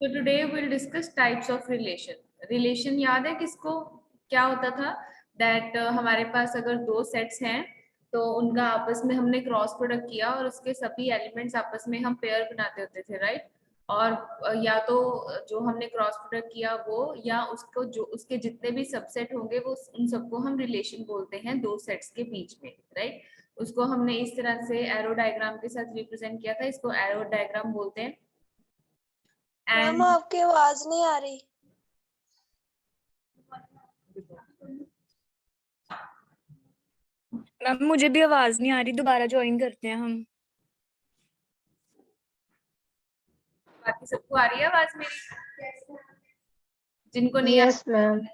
So today we'll discuss types of relation. Relation याद है किसको? क्या होता था that हमारे पास अगर दो सेट्स हैं तो उनका आपस में हमने क्रॉस प्रोडक्ट किया और उसके सभी एलिमेंट्स आपस में हम पेयर बनाते होते थे, राइट? और या तो जो हमने क्रॉस प्रोडक्ट किया वो या उसको जो उसके जितने भी सबसेट होंगे वो उन सबको हम रिलेशन बोलते हैं दो सेट्स के बीच में, राइट? उसको हमने इस तरह से एरो डायग्राम के साथ रिप्रेजेंट किया था, इसको एरो डायग्राम बोलते हैं। मैम एंड आपकी आवाज नहीं आ रही। मैम मुझे भी आवाज नहीं आ रही, दोबारा ज्वाइन करते हैं हम। बाकी सबको आ रही है आवाज मेरी? जिनको नहीं आ यस मैम।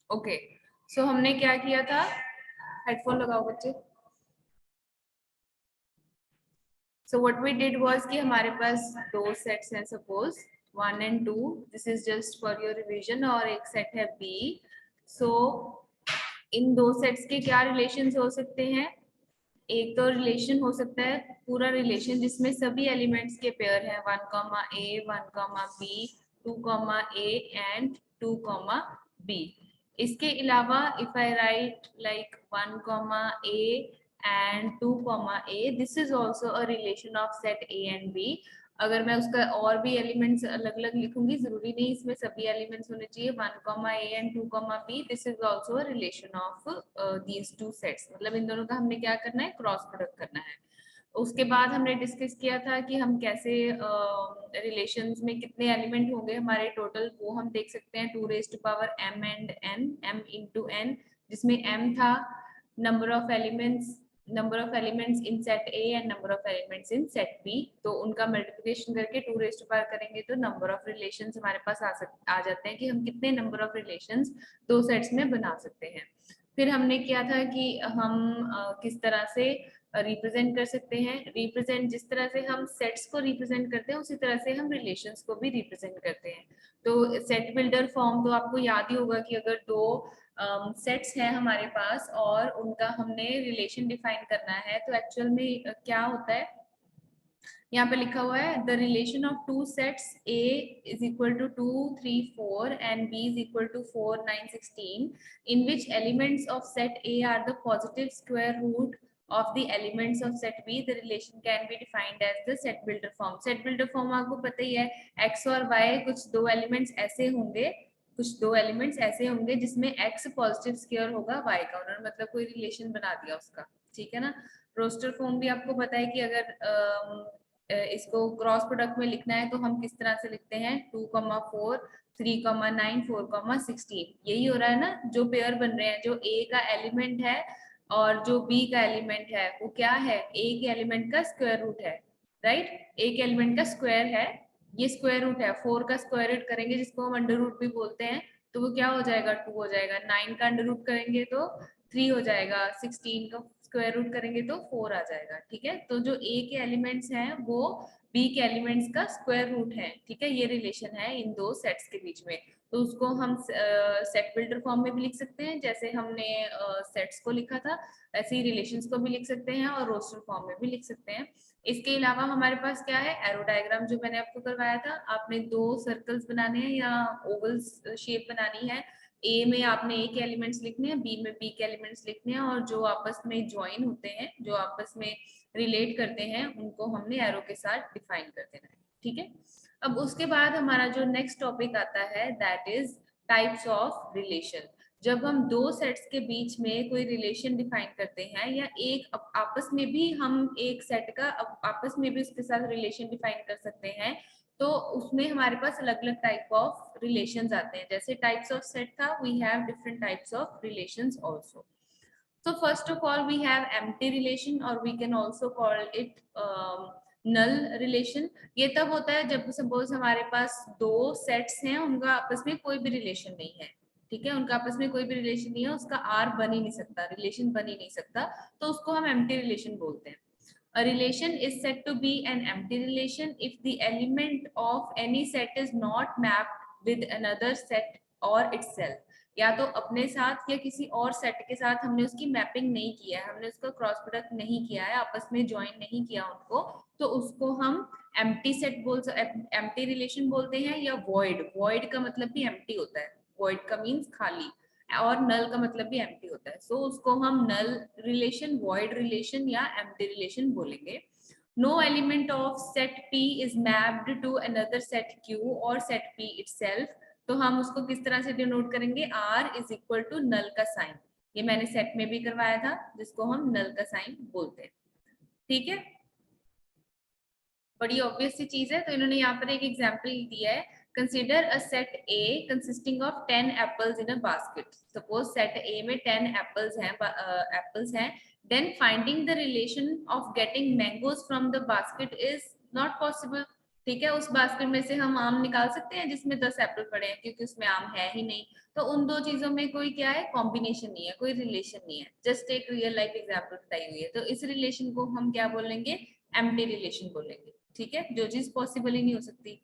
ओके, सो हमने क्या किया था? हेडफोन लगाओ बच्चे। So what we did was कि हमारे पास दो सेट्स हैं, suppose 1 and 2, this is just for your revision, और एक सेट है बी। सो इन दो सेट्स के क्या रिलेशंस हो सकते हैं? एक तो रिलेशन हो सकता है पूरा रिलेशन जिसमें सभी एलिमेंट्स के पेयर हैं, 1 comma A, 1 comma B, 2 comma A and 2 comma B. इसके अलावा if I write like 1 comma A and 2 comma A, this is also a relation of set A and B. अगर मैं उसका और भी एलिमेंट्स अलग अलग लिखूंगी, जरूरी नहीं इसमें सभी एलिमेंट्स होने चाहिए, 1 comma A and 2 comma B, this is also a relation of these two sets. मतलब इन दोनों का हमने क्या करना है? क्रॉस प्रोडक्ट करना है। उसके बाद हमने डिस्कस किया था कि हम कैसे रिलेशंस में कितने एलिमेंट होंगे हमारे टोटल, वो हम देख सकते हैं 2 raised to power m and n, m into n, जिसमें m था number of elements in set A and number of elements in set B. तो उनका मल्टीप्लिकेशन करके 2 raised to power करेंगे तो नंबर ऑफ रिलेशंस हमारे पास आ जाते हैं कि हम कितने नंबर ऑफ रिलेशंस दो सेट्स में बना सकते हैं। फिर हमने किया था कि हम किस तरह से रिप्रेजेंट कर सकते हैं। रिप्रेजेंट जिस तरह से हम सेट्स को रिप्रेजेंट करते हैं उसी तरह से हम रिलेशंस को भी रिप्रेजेंट करते हैं। तो सेट बिल्डर फॉर्म तो आपको याद ही होगा कि अगर दो सेट्स हैं हमारे पास और उनका हमने रिलेशन डिफाइन करना है तो एक्चुअल में क्या होता है, यहाँ पे लिखा हुआ है the relation of two sets A is equal to 2 3 4 and B is equal to 4 9 16 in which elements of set A are the positive square root of the elements of set B. The relation can be defined as the set builder form. Set builder form आपको पता ही है, x और y कुछ दो elements ऐसे होंगे जिसमें x positive square होगा y का, उन्होंने मतलब कोई रिलेशन बना दिया उसका, ठीक है ना। रोस्टर फॉर्म भी आपको पता है कि अगर इसको क्रॉस प्रोडक्ट में लिखना है तो हम किस तरह से लिखते हैं, 2,4 3,9 4,16। यही हो रहा है ना, जो पेयर बन रहे हैं, जो A का एलिमेंट है और जो B का एलिमेंट है वो क्या है? A के एलिमेंट का स्क्वायर रूट है, राइट? A के एलिमेंट का स्क्वायर है, ये स्क्वायर रूट है, 4 का स्क्वायर रूट करेंगे जिसको हम अंडर रूट भी बोलते हैं तो वो क्या हो जाएगा? 2 हो जाएगा। 9 का अंडर रूट करेंगे तो 3 हो जाएगा। 16 का स्क्वायर रूट करेंगे तो 4 आ जाएगा, ठीक है। तो जो A के एलिमेंट्स हैं वो B के एलिमेंट्स का स्क्वायर रूट है, ठीक है। ये रिलेशन है इन दो सेट्स के बीच में। तो उसको हम सेट बिल्डर फॉर्म में भी लिख सकते हैं, जैसे हमने सेट्स को लिखा था ऐसे ही रिलेशंस को भी लिख सकते हैं और रोस्टर फॉर्म में भी लिख सकते हैं। इसके अलावा हमारे पास क्या है? एरो डायग्राम जो मैंने आपको करवाया था, आपने दो सर्कल्स बनाने हैं या ओवल शेप बनानी है। ए में आपने ए के एलिमेंट्स लिखने हैं, बी में बी के एलिमेंट्स लिखने हैं, और जो आपस में ज्वाइन होते हैं, जो आपस में रिलेट करते हैं, उनको हमने एरो के साथ डिफाइन कर देना है, ठीक है। अब उसके बाद हमारा जो नेक्स्ट टॉपिक आता है that is types of relation. जब हम दो सेट्स के बीच में कोई रिलेशन डिफाइन करते हैं या एक आपस में भी हम एक सेट का आपस में भी उसके साथ रिलेशन डिफाइन कर सकते हैं, तो उसमें हमारे पास अलग अलग टाइप ऑफ रिलेशंस आते हैं। जैसे टाइप्स ऑफ सेट था, we have different types of relations also. So first of all we have empty relation, or we can also call it null relation ये तब होता है जब सपोज हमारे पास दो सेट्स हैं, उनका आपस में कोई भी रिलेशन नहीं है, ठीक है, उनका आपस में कोई भी रिलेशन नहीं है, उसका आर बन ही नहीं सकता, रिलेशन बन ही नहीं सकता, तो उसको हम एम्प्टी रिलेशन बोलते हैं। A relation is said to be an empty relation if the element of any set is not mapped with another set or itself. या तो अपने साथ या किसी और सेट के साथ हमने उसकी मैपिंग नहीं किया है, हमने उसका क्रॉस प्रोडक्ट नहीं किया है, आपस में ज्वाइन नहीं किया उनको, तो उसको हम एम्प्टी सेट एम्प्टी रिलेशन बोलते हैं, या वॉइड का मतलब भी एम्प्टी होता है, वॉइड का मीन्स खाली, और नल का मतलब भी एम्प्टी होता है, सो उसको हम नल रिलेशन, वॉइड रिलेशन या एम्प्टी रिलेशन बोलेंगे। No element of set P is mapped to another set Q और सेट P इटसेल्फ, तो हम उसको किस तरह से डिनोट करेंगे, R is equal to null का साइन, ये मैंने सेट में भी करवाया था, जिसको हम नल का साइन बोलते हैं, ठीक है, बड़ी ऑब्वियस सी चीज है। तो इन्होंने यहाँ पर एक एग्जाम्पल दिया है, consider a set A consisting of 10 apples in a basket. Suppose set A में 10 एप्पल्स हैं, then finding the relation of getting mangoes from the basket is not possible. ठीक है, उस बास्केट में से हम आम निकाल सकते हैं जिसमें 10 एप्पल पड़े हैं, क्योंकि उसमें आम है ही नहीं, तो उन दो चीजों में कोई क्या है, कॉम्बिनेशन नहीं है, कोई रिलेशन नहीं है, जस्ट एक रियल लाइफ एग्जाम्पल बताई हुई है, तो इस रिलेशन को हम क्या बोलेंगे, एम्प्टी रिलेशन बोलेंगे, ठीक है, जो चीज पॉसिबल ही नहीं हो सकती।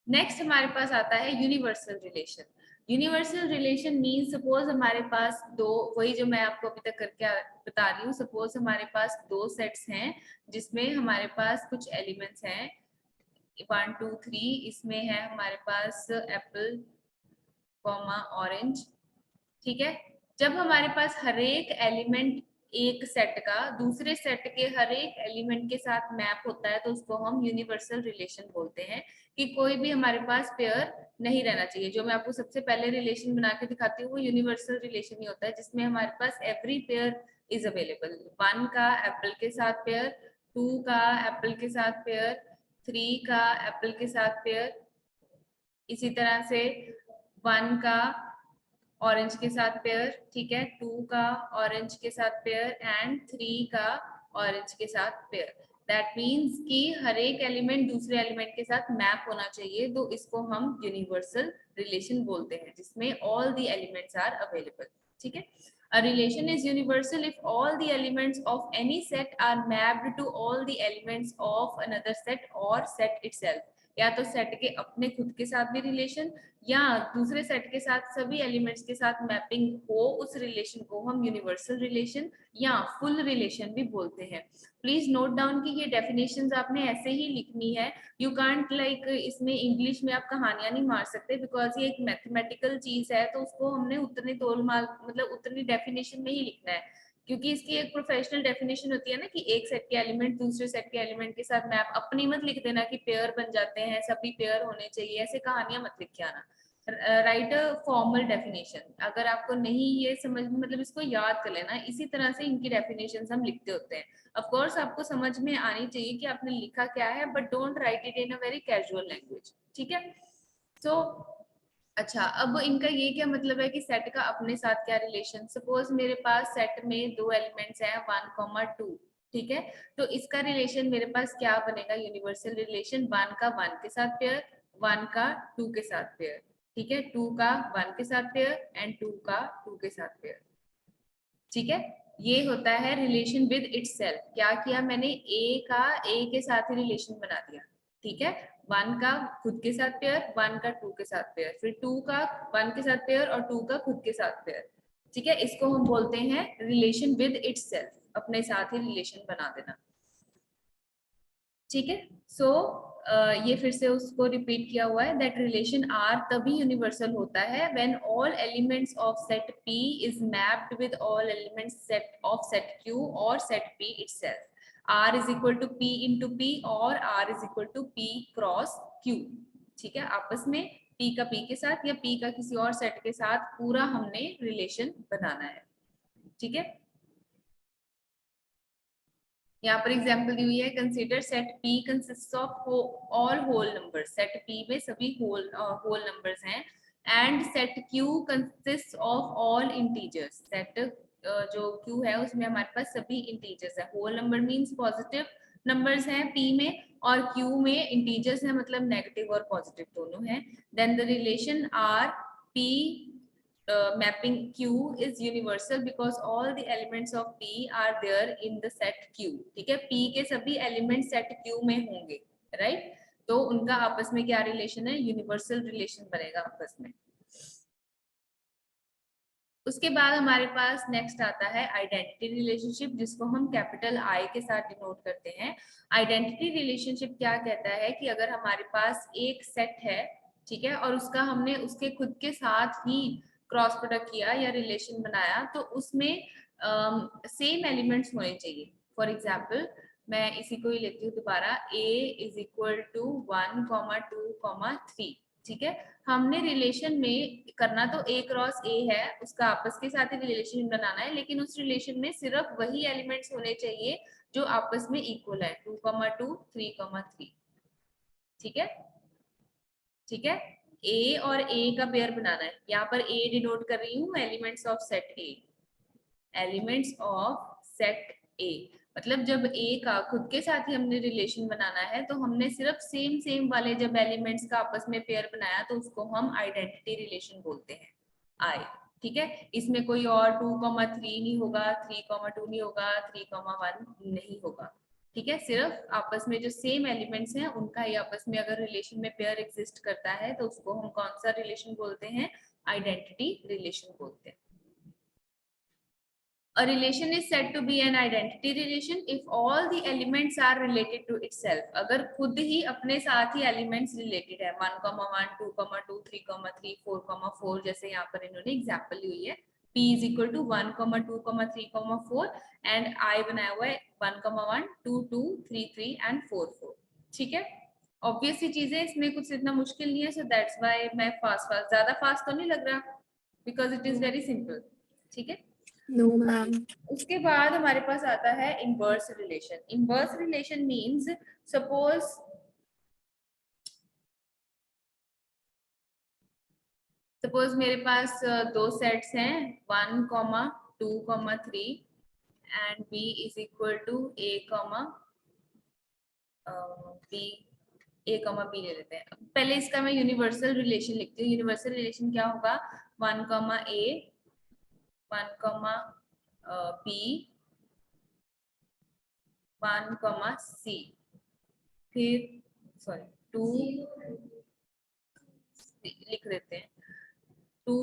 नेक्स्ट हमारे पास आता है universal relation. Universal relation mean suppose हमारे पास दो, वही जो मैं आपको अभी तक करके बता रही हूँ, सपोज हमारे पास दो सेट्स हैं जिसमें हमारे पास कुछ एलिमेंट्स हैं 1 2 3, इसमें है हमारे पास एप्पल कॉमा ऑरेंज, ठीक है, जब हमारे पास हर एक एलिमेंट एक सेट का दूसरे सेट के हर एक एलिमेंट के साथ मैप होता है, तो उसको हम यूनिवर्सल रिलेशन बोलते हैं, कि कोई भी हमारे पास पेयर नहीं रहना चाहिए। जो मैं आपको सबसे पहले रिलेशन बना के दिखाती हूँ वो यूनिवर्सल रिलेशन ही होता है, जिसमें हमारे पास एवरी पेयर इज अवेलेबल, 1 का एप्पल के साथ पेयर, 2 का एप्पल के साथ पेयर, 3 का एप्पल के साथ पेयर, इसी तरह से 1 का ऑरेंज के साथ पेयर, ठीक है, 2 का ऑरेंज के साथ पेयर एंड 3 का ऑरेंज के साथ पेयर। दैट मीन्स कि हर एक एलिमेंट दूसरे एलिमेंट के साथ मैप होना चाहिए, तो इसको हम यूनिवर्सल रिलेशन बोलते हैं, जिसमें all the elements are available, ठीक है। A relation is universal if all the elements of any set are mapped to all the elements of another set or set itself. या तो सेट के अपने खुद के साथ भी रिलेशन, या दूसरे सेट के साथ सभी एलिमेंट्स के साथ मैपिंग हो, उस रिलेशन को हम यूनिवर्सल रिलेशन या फुल रिलेशन भी बोलते हैं। प्लीज नोट डाउन कि ये डेफिनेशंस आपने ऐसे ही लिखनी है, यू कांट लाइक इसमें इंग्लिश में आप कहानियां नहीं मार सकते, बिकॉज ये एक मैथमेटिकल चीज है, तो उसको हमने उतने तोलमाल मतलब उतनी डेफिनेशन में ही लिखना है, क्योंकि इसकी एक प्रोफेशनल डेफिनेशन होती है ना, कि एक सेट के एलिमेंट दूसरे सेट के एलिमेंट के साथ मैप, अपनी मत लिख देना कि पेयर बन जाते हैं, सभी पेयर होने चाहिए, ऐसे कहानियां मत लिख के आना। राइट अ फॉर्मल डेफिनेशन, अगर आपको नहीं ये समझ मतलब इसको याद कर लेना, इसी तरह से इनकी डेफिनेशंस हम लिखते होते हैं। ऑफ कोर्स आपको समझ में आनी चाहिए कि आपने लिखा क्या है, but don't write it in a very casual language, ठीक है। सो अच्छा, अब इनका ये क्या मतलब है कि सेट का अपने साथ क्या रिलेशन, सपोज मेरे पास सेट में दो एलिमेंट्स हैं 1, 2, ठीक है, तो इसका रिलेशन मेरे पास क्या बनेगा, यूनिवर्सल रिलेशन 1 का 1 के साथ पेयर, 1 का 2 के साथ पेयर, ठीक है, 2 का 1 के साथ पेयर एंड 2 का 2 के साथ पेयर, ठीक है, ये होता है रिलेशन विद इटसेल्फ। क्या किया मैंने, ए का ए के साथ ही रिलेशन बना दिया, ठीक है, 1 का खुद के साथ पेयर, 1 का 2 के साथ पेयर, फिर 2 का 1 के साथ पेयर और 2 का खुद के साथ पेयर, ठीक है, इसको हम बोलते हैं रिलेशन विद इटसेल्फ, अपने साथ ही रिलेशन बना देना, ठीक है। सो ये फिर से उसको रिपीट किया हुआ है, दैट रिलेशन आर तभी यूनिवर्सल होता है when all elements of set P is mapped with all elements set of set Q और set P itself. R is equal to P into P और R is equal to P cross Q, ठीक है, आपस में P का P के साथ या पी का किसी और सेट के साथ पूरा हमने रिलेशन बनाना है, ठीक है। यहाँ पर एग्जाम्पल दी हुई है, consider set P consist of all whole numbers, set P में सभी होल नंबर्स हैं, and set Q consist of all integers, set जो Q है उसमें हमारे पास सभी इंटीजर्स है, whole number means positive numbers हैं P में, और Q में इंटीजर्स हैं, मतलब नेगेटिव और पॉजिटिव दोनों हैं, then the relation R P mapping Q is universal because all the elements of P are there in the set Q. ठीक है, P के सभी एलिमेंट सेट Q में होंगे, राइट? तो उनका आपस में क्या रिलेशन है? यूनिवर्सल रिलेशन बनेगा आपस में। उसके बाद हमारे पास नेक्स्ट आता है आइडेंटिटी रिलेशनशिप, जिसको हम कैपिटल I के साथ डिनोट करते हैं। आइडेंटिटी रिलेशनशिप क्या कहता है कि अगर हमारे पास एक सेट है, ठीक है, और उसका हमने उसके खुद के साथ ही क्रॉस प्रोडक्ट किया या रिलेशन बनाया, तो उसमें सेम एलिमेंट्स होने चाहिए। फॉर एग्जाम्पल मैं इसी को ही लेती हूँ दोबारा, A इज इक्वल टू 1, 2, 3, ठीक है। हमने रिलेशन में करना तो A क्रॉस A है, उसका आपस के साथ ही रिलेशन बनाना है, लेकिन उस रिलेशन में सिर्फ वही एलिमेंट्स होने चाहिए जो आपस में इक्वल है, 2, 2, 3, 3, ठीक है, ठीक है। A और A का पेयर बनाना है, यहाँ पर A डिनोट कर रही हूँ elements of set A, elements of set A, मतलब जब A का खुद के साथ ही हमने रिलेशन बनाना है, तो हमने सिर्फ सेम वाले जब एलिमेंट्स का आपस में पेयर बनाया, तो उसको हम आइडेंटिटी रिलेशन बोलते हैं, I, ठीक है। इसमें कोई और 2, 3 नहीं होगा, 3, 2 नहीं होगा, 3, 1 नहीं होगा, ठीक है। सिर्फ आपस में जो सेम एलिमेंट्स हैं उनका ही आपस में अगर रिलेशन में पेयर एग्जिस्ट करता है, तो उसको हम कौन सा रिलेशन बोलते हैं? आइडेंटिटी रिलेशन बोलते हैं। A relation is said to be an identity relation if all the elements are related to itself. अगर खुद ही अपने साथ ही elements related है, 1, 1, 2, 2, 3, 3, 4, 4, जैसे यहाँ पर इन्होंने एग्जाम्पल ली हुई है, P is equal to 1, 2, 3, 4 and I बनाया हुआ है 1, 1, 2, 2, 3, 3 and 4, 4, ठीक है। ऑब्वियस सी चीजें, इसमें कुछ इतना मुश्किल नहीं है, सो दैट्स व्हाई मैं फास्ट ज्यादा फास्ट तो नहीं लग रहा, because it is very simple, ठीक है। No ma'am. उसके बाद हमारे पास आता है inverse relation. Inverse relation means suppose मेरे पास दो सेट्स हैं 1, 2, 3 and B is equal to A, B, A, B ले लेते हैं। पहले इसका मैं यूनिवर्सल रिलेशन लिखती हूँ। यूनिवर्सल रिलेशन क्या होगा? 1, A, 1, B, 1, C, फिर सॉरी 2 लिख देते हैं, 2,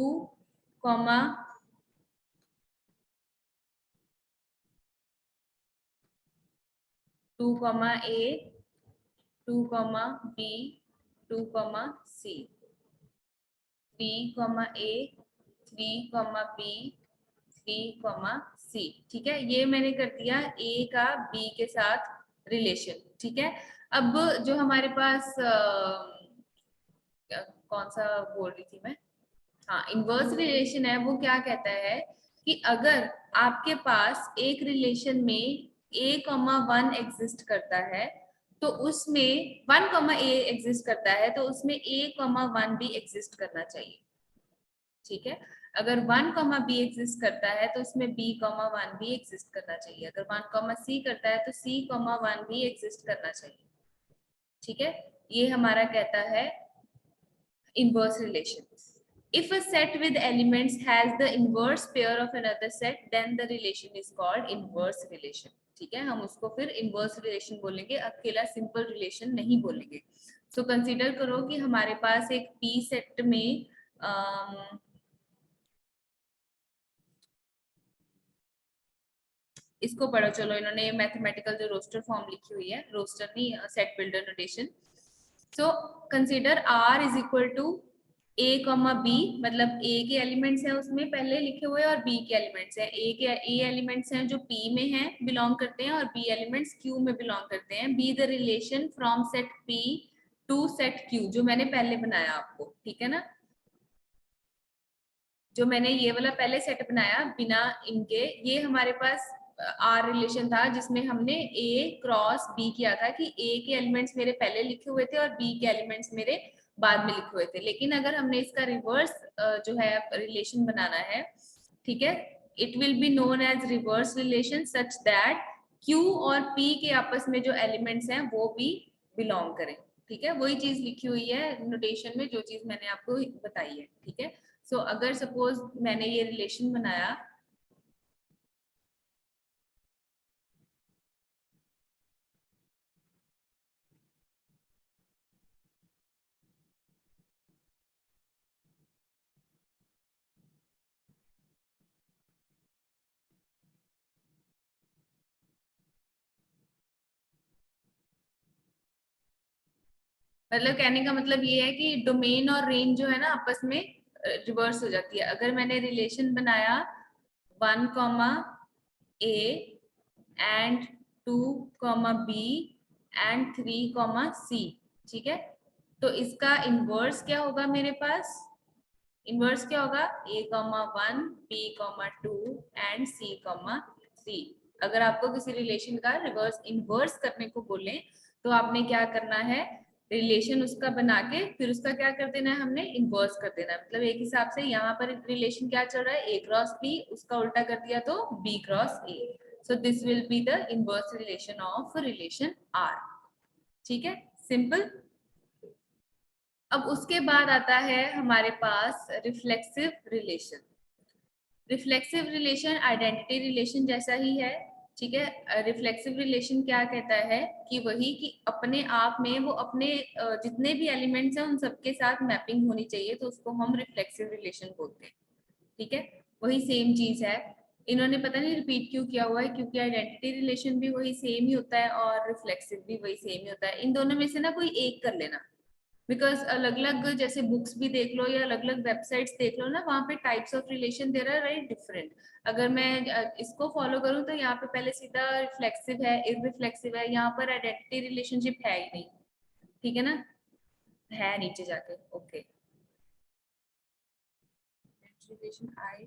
2, A, 2, B, 2, C, 3, A, 3, B, 3, C, ठीक है। ये मैंने कर दिया A का B के साथ रिलेशन, ठीक है। अब जो हमारे पास कौन सा बोल रही थी मैं, हाँ, इनवर्स रिलेशन है, वो क्या कहता है कि अगर आपके पास एक रिलेशन में A, 1 एग्जिस्ट करता है, तो उसमें 1, A एग्जिस्ट करता है, तो उसमें A, 1 भी एग्जिस्ट करना चाहिए, ठीक है। अगर 1, B एग्जिस्ट करता है, तो उसमें B, 1 भी एग्जिस्ट करना चाहिए। अगर 1, C करता है, तो C, 1 भी एग्जिस्ट करना चाहिए, ठीक है। ये हमारा कहता है inverse relation. If a set with elements has the inverse pair of another set, then the relation is called inverse relation. ठीक है, हम उसको फिर inverse relation बोलेंगे, अकेला simple relation नहीं बोलेंगे। So consider करो कि हमारे पास एक P set में इसको पढ़ो, चलो इन्होंने मैथमेटिकल जो रोस्टर फॉर्म लिखी हुई है, रोस्टर नहीं, set builder notation. So consider R is equal to A, B, मतलब A के एलिमेंट्स हैं उसमें पहले लिखे हुए और B के एलिमेंट्स हैं। A एलिमेंट्स हैं जो P में हैं, बिलोंग करते हैं, और B एलिमेंट्स Q में बिलोंग करते हैं। Be the relation from set P to set Q, जो मैंने पहले बनाया आपको, ठीक है ना, जो मैंने ये वाला पहले सेट बनाया बिना इनके, ये हमारे पास आर रिलेशन था, जिसमें हमने A क्रॉस B किया था कि A के एलिमेंट्स मेरे पहले लिखे हुए थे और B के एलिमेंट्स मेरे बाद में लिखे हुए थे। लेकिन अगर हमने इसका रिवर्स जो है रिलेशन बनाना है, ठीक है, it will be known as reverse relation such that Q और P के आपस में जो एलिमेंट्स हैं वो भी बिलोंग करें। ठीक है, वही चीज लिखी हुई है नोटेशन में जो चीज मैंने आपको बताई है। ठीक है, सो अगर सपोज मैंने ये रिलेशन बनाया, मतलब कहने का मतलब ये है कि डोमेन और रेंज जो है ना आपस में रिवर्स हो जाती है। अगर मैंने रिलेशन बनाया 1 comma A and 2 comma B and 3 comma C, ठीक है, तो इसका इनवर्स क्या होगा मेरे पास? इनवर्स क्या होगा? a comma 1 b comma 2 and c comma 3। अगर आपको किसी रिलेशन का रिवर्स इनवर्स करने को बोले तो आपने क्या करना है, रिलेशन उसका बना के फिर उसका क्या कर देना है, हमने इनवर्स कर देना है। मतलब एक हिसाब से यहाँ पर रिलेशन क्या चल रहा है, a क्रॉस b, उसका उल्टा कर दिया तो b cross a। So this will be the inverse relation of relation r। ठीक है, सिंपल। अब उसके बाद आता है हमारे पास reflexive relation. Reflexive relation identity relation जैसा ही है। ठीक है, रिफ्लेक्सिव रिलेशन क्या कहता है कि वही कि अपने आप में वो अपने जितने भी एलिमेंट्स हैं उन सबके साथ मैपिंग होनी चाहिए, तो उसको हम रिफ्लेक्सिव रिलेशन बोलते हैं। ठीक है, वही सेम चीज है। इन्होंने पता नहीं रिपीट क्यों किया हुआ है, क्योंकि आइडेंटिटी रिलेशन भी वही सेम ही होता है और रिफ्लेक्सिव भी वही सेम ही होता है। इन दोनों में से ना कोई एक कर लेना, बिकॉज अलग अलग जैसे बुक्स भी देख लो या अलग अलग वेबसाइट्स देख लो ना, वहाँ पे types of relation there are very different. अगर मैं इसको फॉलो करूँ तो यहाँ पे पहले सीधा रिफ्लेक्सिव है, इररिफ्लेक्सिव है, यहाँ पर आइडेंटिटी रिलेशनशिप है ही नहीं। ठीक है ना, है नीचे जाके। ओके, रिलेशन आई,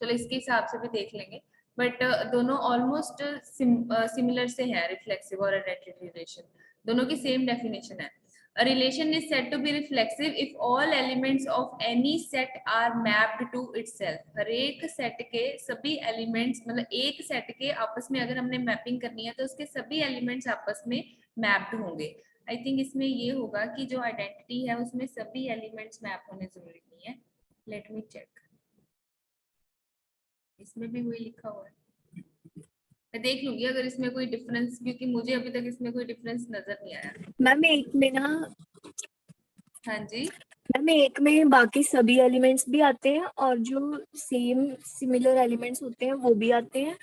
चलो इसके हिसाब से भी देख लेंगे, बट दोनों ऑलमोस्ट सिमिलर से हैं, रिफ्लेक्सिव और आइडेंटिटी रिलेशन, दोनों की सेम डेफिनेशन है। A relation is said to be reflexive if all elements of any set are mapped to itself। हर एक सेट के सभी एलिमेंट्स, मतलब एक सेट के आपस में अगर हमने मैपिंग करनी है तो उसके सभी एलिमेंट्स आपस में मैप्ड होंगे। आई थिंक इसमें ये होगा कि जो आइडेंटिटी है उसमें सभी एलिमेंट्स मैप होने जरूरी नहीं है। लेट मी चेक, इसमें भी वही लिखा हुआ है, मैं देख लूंगी अगर इसमें कोई डिफरेंस, क्योंकि मुझे अभी तक इसमें कोई डिफरेंस नजर नहीं आया। मैम एक में ना, हाँ जी, मैम एक में बाकी सभी एलिमेंट्स भी आते हैं और जो सेम सिमिलर एलिमेंट्स होते हैं वो भी आते हैं,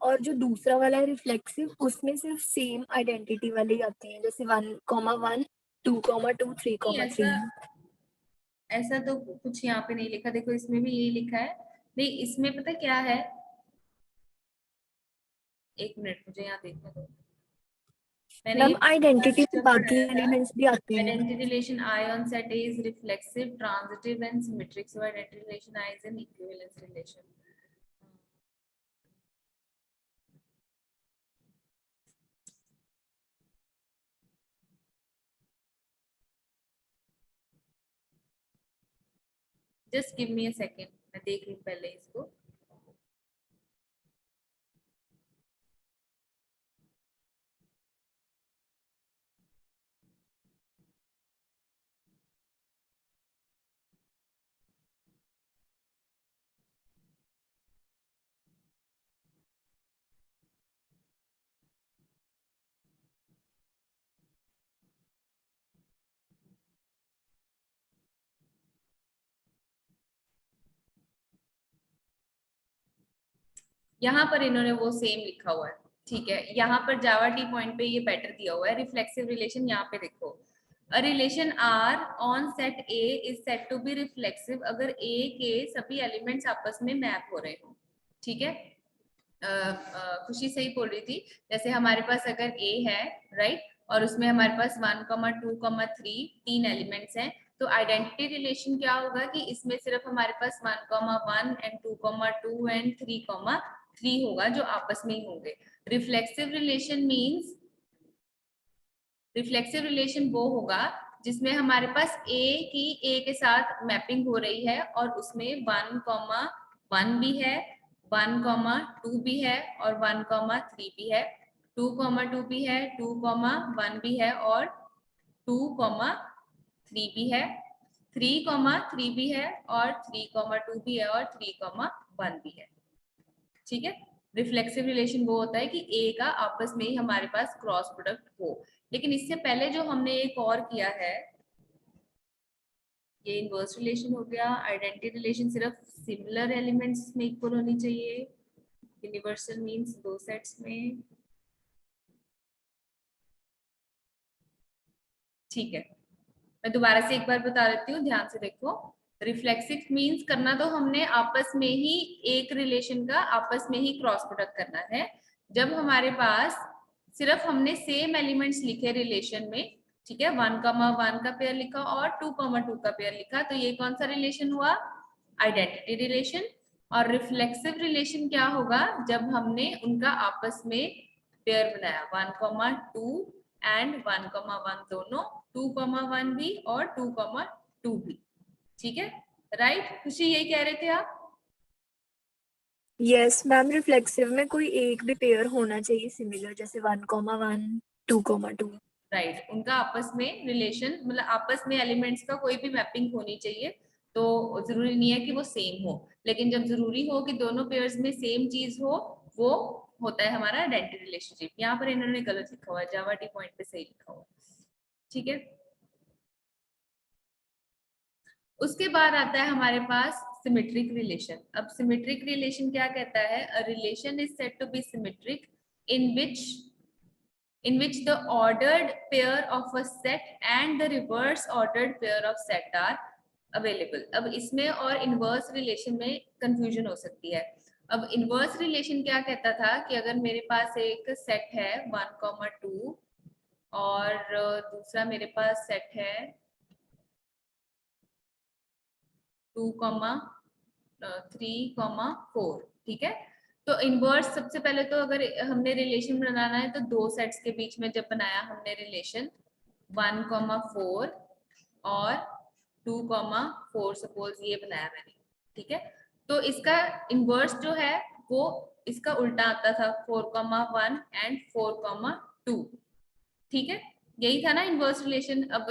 और जो दूसरा वाला है रिफ्लेक्सिव उसमें सिर्फ सेम आइडेंटिटी वाले ही आते हैं, जैसे 1,1 2,2 नहीं 3,3। ऐसा, ऐसा तो कुछ यहाँ पे नहीं लिखा, देखो इसमें भी यही लिखा है। नहीं, इसमें पता क्या है, एक मिनट मुझे यहाँ देखने दो, मैंने मैम ये आइडेंटिटी में जब बाकी पढ़ाया था। एलिमेंट्स भी आते हैं। Identity relation I on set is reflexive, transitive and symmetric. So identity relation I is an equivalence relation. Just give me a second, मैं देख लूँ पहले इसको। यहाँ पर इन्होंने वो सेम लिखा हुआ है। ठीक है, यहाँ पर जावा टी पॉइंट पे ये बेटर दिया हुआ है रिफ्लेक्सिव रिलेशन। यहाँ पे देखो, a relation R on set A is set to be reflexive अगर ए के सभी एलिमेंट्स आपस में मैप हो रहे हो। ठीक है, खुशी सही बोल रही थी, जैसे हमारे पास अगर ए है, राइट, और उसमें हमारे पास 1,2,3 तीन एलिमेंट्स हैं, तो आइडेंटिटी रिलेशन क्या होगा कि इसमें सिर्फ हमारे पास 1,1 एंड 2,2 एंड 3,3 होगा जो आपस में ही होंगे। Reflexive relation means, reflexive relation वो होगा जिसमें हमारे पास ए की ए के साथ मैपिंग हो रही है और उसमें 1, 1 भी है, 1,2 भी है और 1,3 भी है, 2,2 भी है, 2,1 भी है और 2,3 भी है, 3,3 भी है और 3,2 भी है और 3,1 भी है। ठीक है, रिफ्लेक्सिव रिलेशन वो होता है कि ए का आपस में ही हमारे पास क्रॉस प्रोडक्ट हो। लेकिन इससे पहले जो हमने एक और किया है, ये इनवर्स रिलेशन हो गया। आइडेंटिटी रिलेशन सिर्फ सिमिलर एलिमेंट्स में इक्वल होनी चाहिए, यूनिवर्सल मींस दो सेट्स में। ठीक है, मैं दोबारा से एक बार बता देती हूँ, ध्यान से देखो। रिफ्लेक्सिव मींस करना तो हमने आपस में ही एक रिलेशन का आपस में ही क्रॉस प्रोडक्ट करना है। जब हमारे पास सिर्फ हमने सेम एलिमेंट्स लिखे रिलेशन में, ठीक है, 1,1 का पेयर लिखा और 2,2 का पेयर लिखा, तो ये कौन सा रिलेशन हुआ? Identity relation. और रिफ्लेक्सिव रिलेशन क्या होगा? जब हमने उनका आपस में पेयर बनाया, 1,2 एंड 1,1 दोनों, 2,1 भी और 2,2 भी। ठीक है, राइट खुशी, यही कह रहे थे आप? यस मैम, रिफ्लेक्सिव में कोई एक भी पेयर होना चाहिए सिमिलर, जैसे 1,1 2,2। राइट, उनका आपस में रिलेशन, मतलब आपस में एलिमेंट्स का कोई भी मैपिंग होनी चाहिए। तो जरूरी नहीं है कि वो सेम हो, लेकिन जब जरूरी हो कि दोनों पेयर्स में सेम चीज हो, वो होता है हमारा आइडेंटिटी रिलेशनशिप। यहाँ पर इन्होंने गलत लिखा हुआ है, जावा टी पॉइंट पे सही लिखा हुआ है। ठीक है, उसके बाद आता है हमारे पास सिमेट्रिक रिलेशन। अब सिमेट्रिक रिलेशन क्या कहता है? A relation is said to be symmetric in which the ordered pair of a set and the reverse ordered pair of set are available। अब इसमें और इनवर्स रिलेशन में कंफ्यूजन हो सकती है। अब इनवर्स रिलेशन क्या कहता था कि अगर मेरे पास एक सेट है 1,2 और दूसरा मेरे पास सेट है 2,3,4, ठीक है। तो इनवर्स सबसे पहले तो अगर हमने रिलेशन बनाना है तो दो सेट्स के बीच में जब बनाया हमने रिलेशन 1,4 और 2,4, सपोज ये बनाया मैंने, ठीक है। तो इसका इनवर्स जो है वो इसका उल्टा आता था, 4,1 एंड 4,2, ठीक है। यही था ना इनवर्स रिलेशन। अब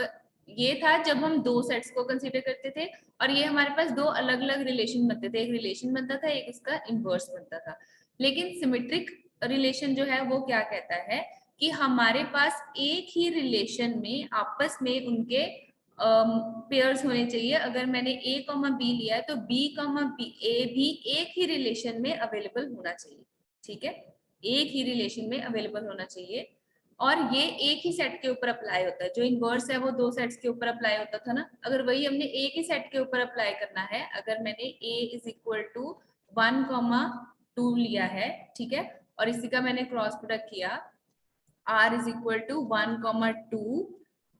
ये था जब हम दो सेट्स को कंसीडर करते थे और ये हमारे पास दो अलग अलग रिलेशन बनते थे, एक रिलेशन बनता था, एक इसका इनवर्स बनता था। लेकिन सिमेट्रिक रिलेशन जो है वो क्या कहता है कि हमारे पास एक ही रिलेशन में आपस में उनके पेयर्स होने चाहिए। अगर मैंने a कॉमा बी लिया है तो b कॉमा ए भी एक ही रिलेशन में अवेलेबल होना चाहिए, ठीक है, एक ही रिलेशन में अवेलेबल होना चाहिए। और ये एक ही सेट के ऊपर अप्लाई होता है। जो इनवर्स है वो दो सेट्स के ऊपर अप्लाई होता था ना, अगर वही हमने एक ही सेट के ऊपर अप्लाई करना है, अगर मैंने a इज इक्वल टू 1,2 लिया है, ठीक है, और इसी का मैंने क्रॉस प्रोडक्ट किया, r is equal to 1,2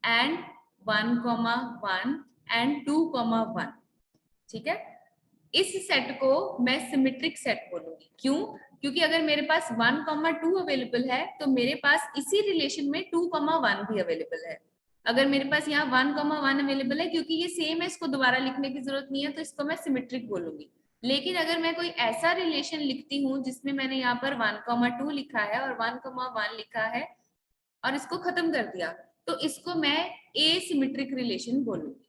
and 1,1 and 2,1, ठीक है। इस सेट को मैं सिमेट्रिक सेट बोलूंगी। क्यों? क्योंकि अगर मेरे पास 1,2 अवेलेबल है तो मेरे पास इसी रिलेशन में 2,1 भी अवेलेबल है। अगर मेरे पास यहाँ 1,1 अवेलेबल है, क्योंकि ये सेम है, इसको दोबारा लिखने की जरूरत नहीं है, तो इसको मैं सिमेट्रिक बोलूंगी। लेकिन अगर मैं कोई ऐसा रिलेशन लिखती हूँ जिसमें मैंने यहाँ पर 1,2 लिखा है और 1,1 लिखा है और इसको खत्म कर दिया, तो इसको मैं एसिमेट्रिक रिलेशन बोलूंगी,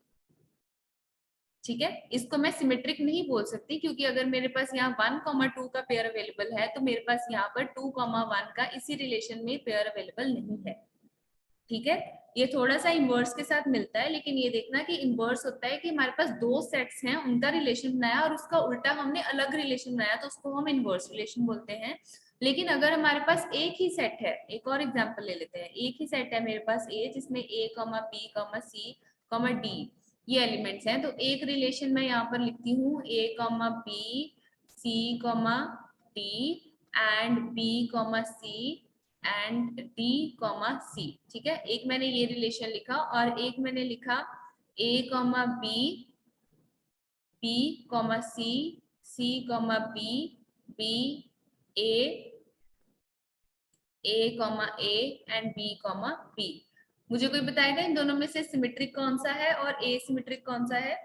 ठीक है। इसको मैं सिमेट्रिक नहीं बोल सकती, क्योंकि अगर मेरे पास यहाँ 1,2 का पेयर अवेलेबल है तो मेरे पास यहाँ पर 2,1 का इसी रिलेशन में पेयर अवेलेबल नहीं है, ठीक है। ये थोड़ा सा इनवर्स के साथ मिलता है, लेकिन ये देखना कि इनवर्स होता है कि हमारे पास दो सेट्स हैं, उनका रिलेशन बनाया और उसका उल्टा हमने अलग रिलेशन बनाया, तो उसको हम इनवर्स रिलेशन बोलते हैं। लेकिन अगर हमारे पास एक ही सेट है, एक और एग्जांपल ले लेते हैं, एक ही सेट है मेरे पास ए, जिसमें a, b, c, d ये एलिमेंट्स हैं, तो एक रिलेशन मैं यहाँ पर लिखती हूँ a, b, c, d and b, c and d, c, ठीक है। एक मैंने ये रिलेशन लिखा और एक मैंने लिखा a, b, b, c, c, b, b, a and b, b। मुझे कोई बताएगा इन दोनों में से सिमेट्रिक कौन सा है और एसिमेट्रिक कौन सा है?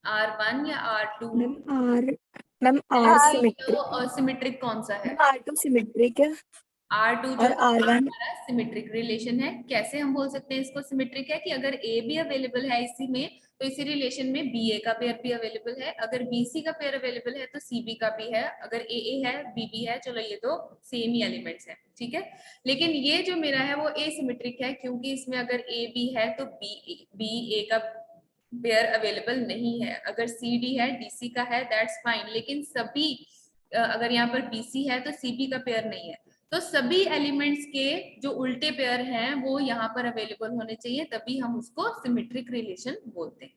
R1 या R2? मैम आर सिमेट्रिक, तो सिमेट्रिक कौन सा है? मैम R2 सिमेट्रिक है R2 जो और है R1 हमारा सिमेट्रिक रिलेशन है। कैसे हम बोल सकते हैं इसको सिमेट्रिक है? कि अगर A भी अवेलेबल है इसी में, तो इसी रिलेशन में BA का पेयर भी अवेलेबल है। अगर BC का पेयर अवेलेबल है तो CB का भी है। अगर AA है, BB है, चलो ये तो सेम ही एलिमेंट्स है, ठीक है। लेकिन ये जो मेरा है वो एसिमेट्रिक है, क्योंकि इसमें अगर AB है तो BA का पेयर अवेलेबल नहीं है। अगर CD है, DC का है, दैट्स फाइन। लेकिन सभी अगर यहाँ पर BC है तो CB का पेयर नहीं है। तो सभी एलिमेंट्स के जो उल्टे पेयर हैं वो यहाँ पर अवेलेबल होने चाहिए, तभी हम उसको सिमेट्रिक रिलेशन बोलते हैं,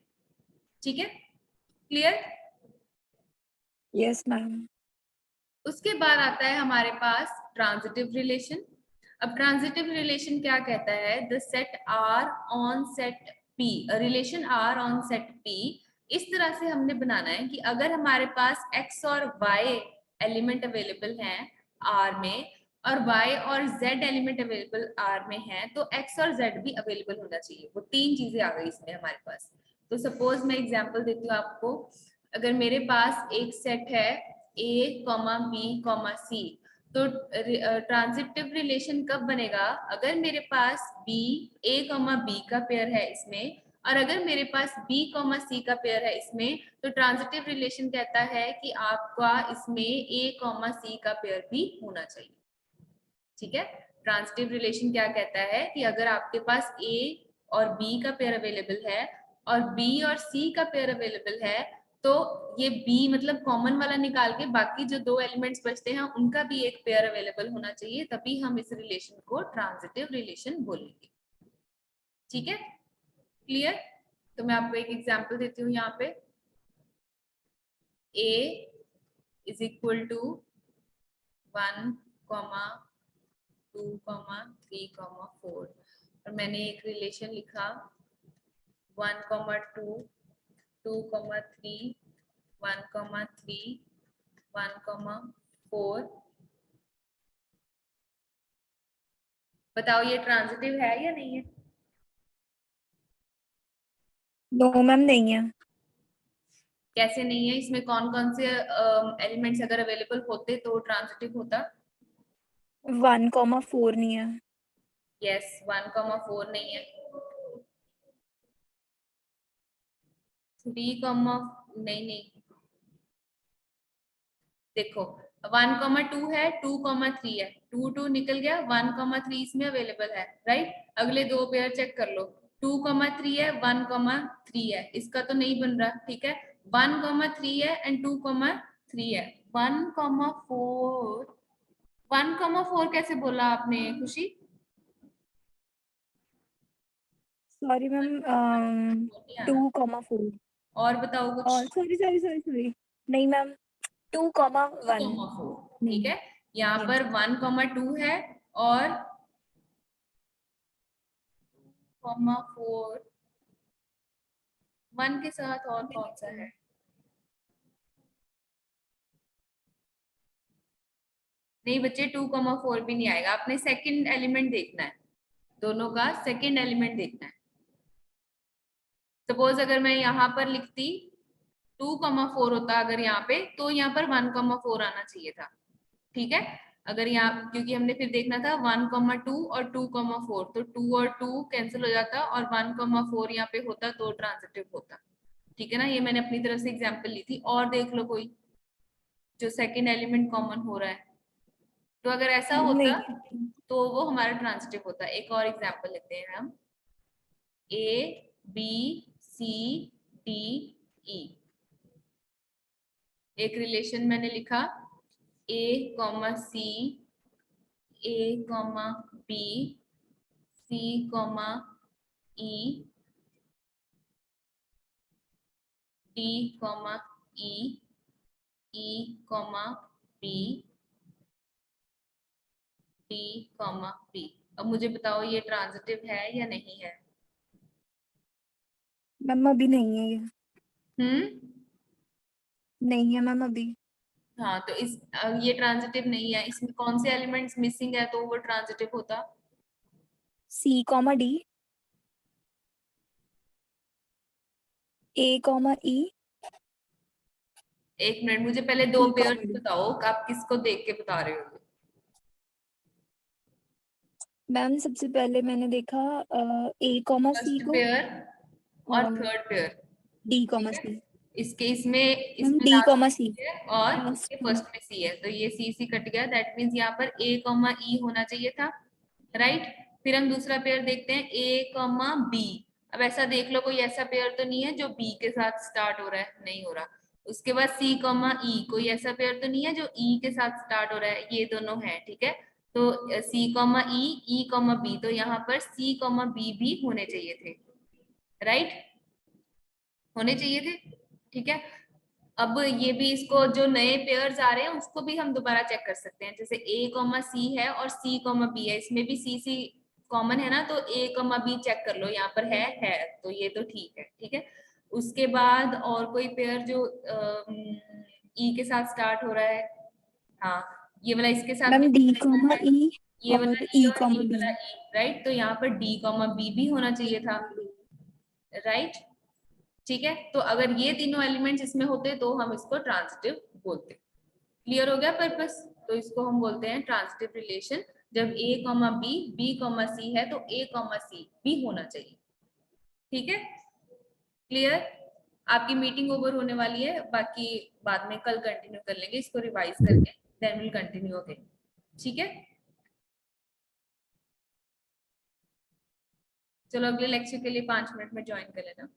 ठीक है। क्लियर? Yes ma'am. उसके बाद आता है हमारे पास ट्रांजिटिव रिलेशन। अब ट्रांजिटिव रिलेशन क्या कहता है? The set R on set P, relation R on set P इस तरह से हमने बनाना है कि अगर हमारे पास x और y एलिमेंट अवेलेबल हैं R में, और y और z एलिमेंट अवेलेबल R में है, तो x और z भी अवेलेबल होना चाहिए। वो तीन चीजें आ गई इसमें हमारे पास। तो सपोज मैं एग्जांपल देती हूँ आपको। अगर मेरे पास एक सेट है A, B, C, तो ट्रांजिटिव रिलेशन कब बनेगा? अगर मेरे पास B, A, B का पेयर है इसमें, और अगर मेरे पास B, C का पेयर है इसमें, तो ट्रांजिटिव रिलेशन कहता है कि आपका इसमें A, C का पेयर भी होना चाहिए, ठीक है। ट्रांजिटिव रिलेशन क्या कहता है कि अगर आपके पास A और B का पेयर अवेलेबल है और B और C का पेयर अवेलेबल है, तो ये B मतलब कॉमन वाला निकाल के बाकी जो दो एलिमेंट्स बचते हैं उनका भी एक पेयर अवेलेबल होना चाहिए, तभी हम इस रिलेशन को ट्रांजिटिव रिलेशन बोलेंगे, ठीक है। क्लियर? तो मैं आपको एक एग्जांपल देती हूँ यहाँ पे। A इज इक्वल टू 1, 2, 3, 4, और मैंने एक रिलेशन लिखा 1, 2, 2, 3, 1, 3, 1, 4। बताओ ये ट्रांजिटिव है या नहीं है? नो मैम नहीं है। कैसे नहीं है? इसमें कौन कौन से एलिमेंट्स अगर अवेलेबल होते तो ट्रांजिटिव होता? 1,4 नहीं है। यस, 1, 4 नहीं है। 3, नहीं नहीं, देखो 1, 2 है, 2, 3 है, 2, 2 निकल गया, 1, 3 इसमें अवेलेबल है, राइट। अगले दो पेयर चेक कर लो, 2, 3 है, 1, 3 है, इसका तो नहीं बन रहा, ठीक है। 1, 3 है एंड 2, 3 है। 1, 4, 1, 4 कैसे बोला आपने खुशी? सॉरी मैम, 2,4 और बताओ कुछ। और सॉरी नहीं मैम, 2,1 4, ठीक नहीं। है। यहाँ यस पर 1, 2 है और 4, 1 के साथ और कौन सा है? नहीं बच्चे, 2, 4 भी नहीं आएगा। आपने सेकंड एलिमेंट देखना है, दोनों का सेकंड एलिमेंट देखना है। सपोज अगर मैं यहाँ पर लिखती 2, 4 होता अगर यहाँ पे, तो यहाँ पर 1, 4 आना चाहिए था, ठीक है। अगर यहाँ, क्योंकि हमने फिर देखना था 1, 2 और 2, 4, तो 2 और 2 कैंसिल हो जाता और 1, 4 यहाँ पे होता तो ट्रांजिटिव होता, ठीक है ना। ये मैंने अपनी तरफ से एग्जाम्पल ली थी। और देख लो कोई जो सेकंड एलिमेंट कॉमन हो रहा है, तो अगर ऐसा होता नहीं। तो वो हमारा ट्रांजिटिव होता। एक और एग्जांपल लेते हैं हम। A, B, C, D, E, एक रिलेशन मैंने लिखा A, C, A, B, C, E, D, E, E, B, D, B। अब मुझे बताओ ये ट्रांजिटिव है या नहीं है? मैम अभी नहीं है ये। हम्म। नहीं है मैम अभी। हाँ, तो ये ट्रांजिटिव नहीं है। इसमें कौन से एलिमेंट्स मिसिंग है तो वो ट्रांजिटिव होता? C, D, A, E, एक मिनट, मुझे पहले दो ई पेयर्स कॉमा डी। बताओ कि आप किसको देख के बता रहे हो। मैम सबसे पहले मैंने देखा ए कॉमा सी फर्स्ट को पेयर और और थर्ड पेयर। डी कॉमा ठीक है, सी। इसके इसमें मैम इसमें डी लास्ट कॉमा में सी C है और इसके लास्ट में। फर्स्ट में सी है, तो ये सी कट गया, दैट मीन्स यहाँ पर ए कॉमा ई होना चाहिए था, राइट। फिर हम दूसरा पेयर देखते हैं ए कॉमा बी। अब ऐसा देख लो कोई ऐसा पेयर तो नहीं है जो बी के साथ स्टार्ट हो रहा है, नहीं हो रहा। उसके बाद सी कॉमा ई, कोई ऐसा पेयर तो नहीं है जो ई के साथ स्टार्ट हो रहा है, ये दोनों है, ठीक है। तो सी कॉमा ई कॉमा बी, तो यहाँ पर सी कॉमा बी भी होने चाहिए थे, राइट, होने चाहिए थे, ठीक है। अब ये भी, इसको जो नए पेयर्स आ रहे हैं उसको भी हम दोबारा चेक कर सकते हैं, जैसे ए कॉमा सी है और सी कॉमा बी है, इसमें भी सी कॉमन है ना, तो ए कॉमा बी चेक कर लो, यहाँ पर है तो ये तो ठीक है, ठीक है। उसके बाद और कोई पेयर जो ई के साथ स्टार्ट हो रहा है, हाँ ये वाला इसके साथ भी मैम डी start कॉमा करना है, ई ये वाला और ई ई और कॉमा ये डी। वाला ई, राइट, तो यहाँ पर डी कॉमा बी भी होना चाहिए था, राइट, ठीक है। तो अगर ये तीनों एलिमेंट्स इसमें होते तो हम इसको ट्रांजिटिव बोलते। क्लियर हो गया पर्पस, तो इसको हम बोलते हैं ट्रांजिटिव रिलेशन। जब ए कॉमा बी, बी कॉमा सी है तो ए कॉमा सी भी होना चाहिए, ठीक है। क्लियर, आपकी मीटिंग ओवर होने वाली है, बाकी बाद में कल कंटिन्यू कर लेंगे इसको रिवाइज करके, देन विल कंटिन्यू अगेन, ठीक है। चलो अगले लेक्चर के लिए 5 मिनट में ज्वाइन कर लेना।